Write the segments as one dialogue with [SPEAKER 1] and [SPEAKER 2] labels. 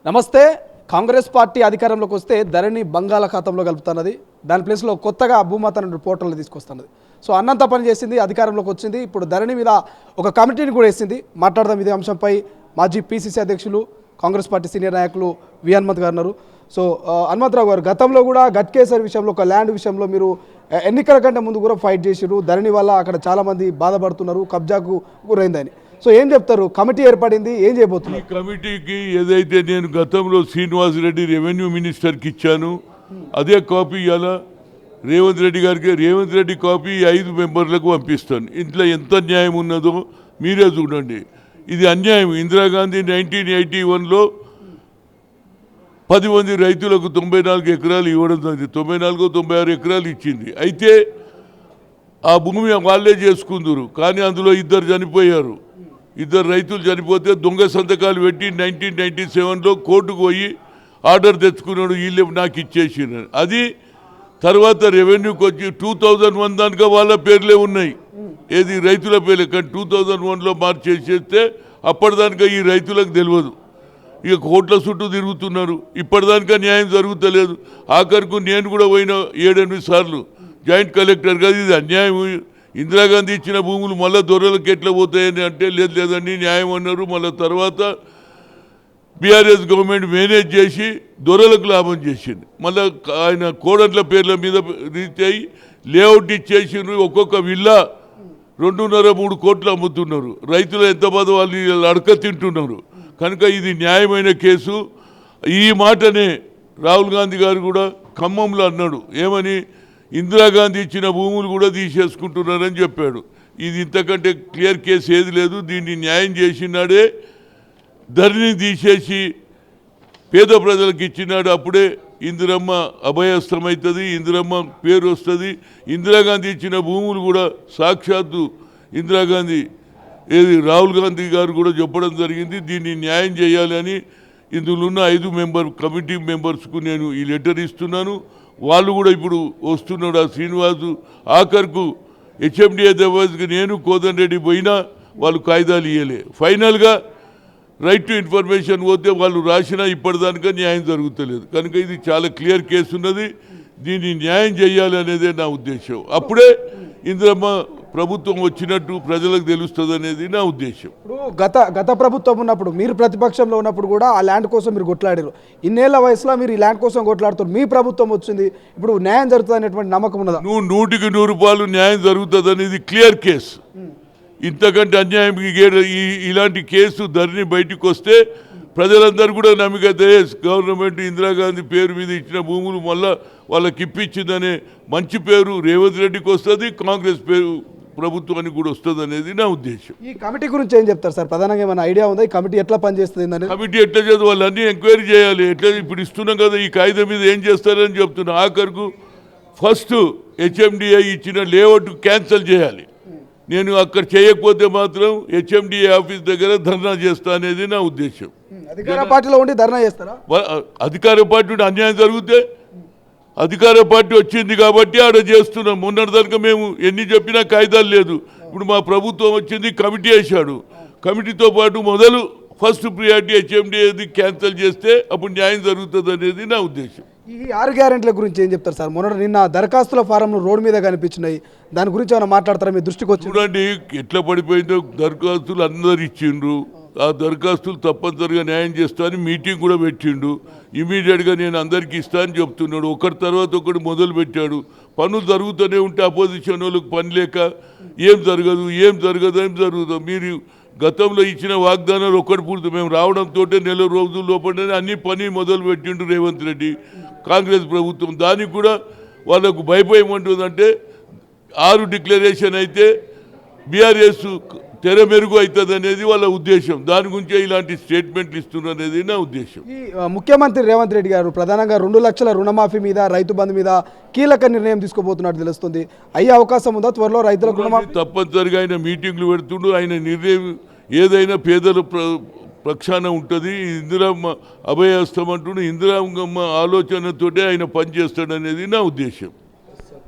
[SPEAKER 1] నమస్తే. కాంగ్రెస్ పార్టీ అధికారంలోకి వస్తే ధరణి బంగాళాఖాతంలో కలుపుతున్నది. దాని ప్లేస్లో కొత్తగా భూమాత నుండి పోర్టల్ని తీసుకొస్తున్నది. సో అన్నంత పని చేసింది, అధికారంలోకి వచ్చింది. ఇప్పుడు ధరణి మీద ఒక కమిటీని కూడా వేసింది. మాట్లాడదాం ఇదే అంశంపై. మాజీ పీసీసీ అధ్యక్షులు, కాంగ్రెస్ పార్టీ సీనియర్ నాయకులు వి హనుమంత్ గారు ఉన్నారు. సో హనుమంతరావు గారు, గతంలో కూడా గట్కేసర్ విషయంలో, ఒక ల్యాండ్ విషయంలో మీరు ఎన్నికల కంటే ముందు కూడా ఫైట్ చేసారు. ధరణి వల్ల అక్కడ చాలామంది బాధపడుతున్నారు, కబ్జాకు గురైందని. సో ఏం చెప్తారు? కమిటీ ఏర్పడింది, ఏం చేయబోతున్నారు?
[SPEAKER 2] ఈ కమిటీకి ఏదైతే నేను గతంలో శ్రీనివాస్ రెడ్డి రెవెన్యూ మినిస్టర్కి ఇచ్చాను, అదే కాపీ ఇవాళ రేవంత్ రెడ్డి గారికి, రేవంత్ రెడ్డి కాపీ 5 మెంబర్లకు పంపిస్తాను. ఇంట్లో ఎంత న్యాయం ఉన్నదో మీరే చూడండి. ఇది అన్యాయం. ఇందిరాగాంధీ 1981లో 10 మంది రైతులకు 94 ఎకరాలు ఇవ్వడం జరిగింది. 94-96 ఎకరాలు ఇచ్చింది. అయితే ఆ భూమి వాళ్ళే చేసుకుందరు, కానీ అందులో 2 చనిపోయారు. 2 రైతులు చనిపోతే దొంగ సంతకాలు పెట్టి 1997లో కోర్టుకు పోయి ఆర్డర్ తెచ్చుకున్నాడు, వీళ్ళు నాకు ఇచ్చేసినారు. అది తర్వాత రెవెన్యూకి వచ్చి 2001 దానిక వాళ్ళ పేర్లే ఉన్నాయి, ఏది రైతుల పేర్లే. కానీ 2001లో మార్చేసేస్తే అప్పటిదానిక ఈ రైతులకు తెలియదు. ఇక కోట్ల చుట్టూ తిరుగుతున్నారు. ఇప్పటిదానిక న్యాయం జరుగుతలేదు. ఆఖరికి నేను కూడా పోయిన 7-8 సార్లు జాయింట్ కలెక్టర్ కాదు, ఇది అన్యాయం. ఇందిరాగాంధీ ఇచ్చిన భూములు మళ్ళీ దొరలకు ఎట్లా పోతాయని అంటే లేదండి న్యాయం అన్నారు. మళ్ళీ తర్వాత బీఆర్ఎస్ గవర్నమెంట్ మేనేజ్ చేసి దొరలకు లాభం చేసింది. మళ్ళీ ఆయన కోడట్ల పేర్ల మీద రీతి అయ్యి లేఅవుట్ ఇచ్చేసిండ్రు. ఒక్కొక్క విల్లా 2.5-3 కోట్లు అమ్ముతున్నారు. రైతులు ఎంత బాధ, వాళ్ళు అడక తింటున్నారు. కనుక ఇది న్యాయమైన కేసు. ఈ మాటనే రాహుల్ గాంధీ గారు కూడా ఖమ్మంలో అన్నాడు. ఏమని? ఇందిరాగాంధీ ఇచ్చిన భూములు కూడా తీసేసుకుంటున్నారని చెప్పాడు. ఇది ఇంతకంటే క్లియర్ కేసు ఏది లేదు. దీన్ని న్యాయం చేసినాడే. ధరణి తీసేసి పేద ప్రజలకు ఇచ్చినాడు. అప్పుడే ఇందిరమ్మ అభయస్థమవుతుంది, ఇందిరమ్మ పేరు వస్తుంది. ఇందిరాగాంధీ ఇచ్చిన భూములు కూడా సాక్షాత్తు ఇందిరాగాంధీ రాహుల్ గాంధీ గారు కూడా చెప్పడం జరిగింది. దీన్ని న్యాయం చేయాలని ఇందులో ఉన్న 5 కమిటీ మెంబర్స్కు నేను ఈ లెటర్ ఇస్తున్నాను. వాళ్ళు కూడా ఇప్పుడు వస్తున్నాడు. ఆ శ్రీనివాసు ఆఖరుకు హెచ్ఎండిఏ దవాజ్కి నేను కోదండ రెడ్డి పోయినా వాళ్ళు కాయిదాలు ఇవ్వలే. ఫైనల్గా రైట్ టు ఇన్ఫర్మేషన్ పోతే వాళ్ళు రాసినా ఇప్పటిదానిక న్యాయం జరుగుతలేదు. కనుక ఇది చాలా క్లియర్ కేసు ఉన్నది. దీన్ని న్యాయం చేయాలి అనేదే నా ఉద్దేశం. అప్పుడే ఇందిరమ్మ ప్రభుత్వం వచ్చినట్టు ప్రజలకు తెలుస్తుంది అనేది నా ఉద్దేశం.
[SPEAKER 1] ఇప్పుడు గత ప్రభుత్వం ఉన్నప్పుడు, మీరు ప్రతిపక్షంలో ఉన్నప్పుడు కూడా ఆ ల్యాండ్ కోసం మీరు కొట్లాడారు. ఇన్నేళ్ల వయసులో మీరు ఈ ల్యాండ్ కోసం కొట్లాడుతారు. మీ ప్రభుత్వం వచ్చింది, ఇప్పుడు న్యాయం జరుగుతుంది అనేటువంటి నమ్మకం ఉన్నదా?
[SPEAKER 2] 100కి 100 రూపాయలు న్యాయం జరుగుతుంది అనేది క్లియర్ కేసు. ఇంతకంటే అన్యాయం ఇలాంటి కేసు ధరణి బయటకు వస్తే ప్రజలందరూ కూడా నమ్మకతే గవర్నమెంట్ ఇందిరాగాంధీ పేరు మీద ఇచ్చిన భూములు మళ్ళా వాళ్ళకి ఇప్పించిందనే మంచి పేరు రేవంత్ రెడ్డికి వస్తుంది, కాంగ్రెస్ పేరు ప్రభుత్వానికి కూడా వస్తుంది అనేది నా ఉద్దేశం.
[SPEAKER 1] ఈ కమిటీ గురించి ఏం చెప్తారు సార్? ప్రధానంగా ఏమైనా ఐడియా ఉందా? ఈ కమిటీ ఎట్లా పనిచేస్తుంది?
[SPEAKER 2] కమిటీ ఎట్లా చేద్దాం, వాళ్ళన్నీ ఎంక్వైరీ చేయాలి. ఎట్లా ఇప్పుడు ఇస్తున్నాం కదా, ఈ కాగితం మీద ఏం చేస్తారని చెప్తున్నా. ఆఖరుకు ఫస్ట్ హెచ్ఎండిఏ ఇచ్చిన లేఅవుట్ క్యాన్సిల్ చేయాలి. నేను అక్కడ చేయకపోతే మాత్రం హెచ్ఎండిఏ ఆఫీస్ దగ్గర ధర్నా చేస్తా అనేది నా ఉద్దేశం.
[SPEAKER 1] అధికార పార్టీలో ఉండి ధర్నా చేస్తారా?
[SPEAKER 2] అధికార పార్టీ అన్యాయం జరిగితే అధికార పార్టీ వచ్చింది కాబట్టి ఆడ చేస్తున్నాం. మొన్నటిదాకా మేము ఎన్ని చెప్పినా కాయిదాలు లేదు. ఇప్పుడు మా ప్రభుత్వం వచ్చింది, కమిటీ వేశాడు. కమిటీతో పాటు మొదలు ఫస్ట్ ప్రియారిటీ హెచ్ఎండిఏది క్యాన్సిల్ చేస్తే అప్పుడు న్యాయం జరుగుతుంది అనేది నా ఉద్దేశం.
[SPEAKER 1] ఈ 6 గ్యారెంటీల గురించి ఏం చెప్తారు సార్? నిన్న దరఖాస్తుల ఫారంలు రోడ్డు మీద కనిపించినాయి, దాని గురించి ఏమైనా మాట్లాడతారా? మీ దృష్టికి వచ్చి
[SPEAKER 2] చూడండి ఎట్లా పడిపోయిందో. దరఖాస్తులు అందరు ఇచ్చిండ్రు. ఆ దరఖాస్తులు తప్పనిసరిగా న్యాయం చేస్తా అని మీటింగ్ కూడా పెట్టిండు. ఇమీడియట్గా నేను అందరికీ ఇస్తా అని చెప్తున్నాడు. ఒకటి తర్వాత ఒకటి మొదలు పెట్టాడు. పనులు జరుగుతూనే ఉంటే అపోజిషన్ వాళ్ళకి పని లేక ఏం జరగదు. మీరు గతంలో ఇచ్చిన వాగ్దానాలు ఒక్కటి పూర్తి, మేము రావడంతో నెల రోజుల లోపలనే అన్ని పని మొదలు పెట్టిండు రేవంత్ రెడ్డి, కాంగ్రెస్ ప్రభుత్వం. దానికి కూడా వాళ్ళకు భయపడమంటుందంటే 6 డిక్లరేషన్ అయితే బీఆర్ఎస్ తెర మెరుగు అవుతుంది అనేది వాళ్ళ ఉద్దేశం. దాని గురించే ఇలాంటి స్టేట్మెంట్లు ఇస్తున్నారు అనేది నా ఉద్దేశం.
[SPEAKER 1] ఈ ముఖ్యమంత్రి రేవంత్ రెడ్డి గారు ప్రధానంగా 2 లక్షల రుణమాఫీ మీద, రైతు బంధు మీద కీలక నిర్ణయం తీసుకోబోతున్నట్టు తెలుస్తుంది. అయ్యే అవకాశం ఉందా త్వరలో రైతులకు రుణమాఫీ?
[SPEAKER 2] తప్పనిసరిగా ఆయన మీటింగ్లు పెడుతుండు. ఆయన నిర్ణయం ఏదైనా పేదల పక్షాన ఉంటుంది. ఇందిరమ్మ అభయహస్తం అంటుండు. ఇందిరమ్మ ఆలోచనతోటే ఆయన పనిచేస్తాడనేది నా ఉద్దేశం.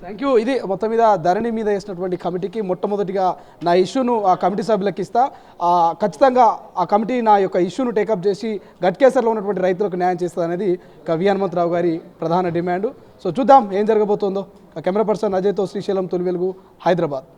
[SPEAKER 1] Thank you. ఇది మొత్తం మీద ధరణి మీద వేసినటువంటి కమిటీకి మొట్టమొదటిగా నా ఇష్యూను ఆ కమిటీ సభ్యులకు ఇస్తా, ఖచ్చితంగా ఆ కమిటీ నా యొక్క ఇష్యూను టేకప్ చేసి గట్కేసర్లో ఉన్నటువంటి రైతులకు న్యాయం చేస్తుంది అనేది వి హనుమంతరావు గారి ప్రధాన డిమాండ్. సో చూద్దాం ఏం జరగబోతోందో. కెమెరా పర్సన్ అజయ్తో శ్రీశైలం, తొలి వెలుగు, హైదరాబాద్.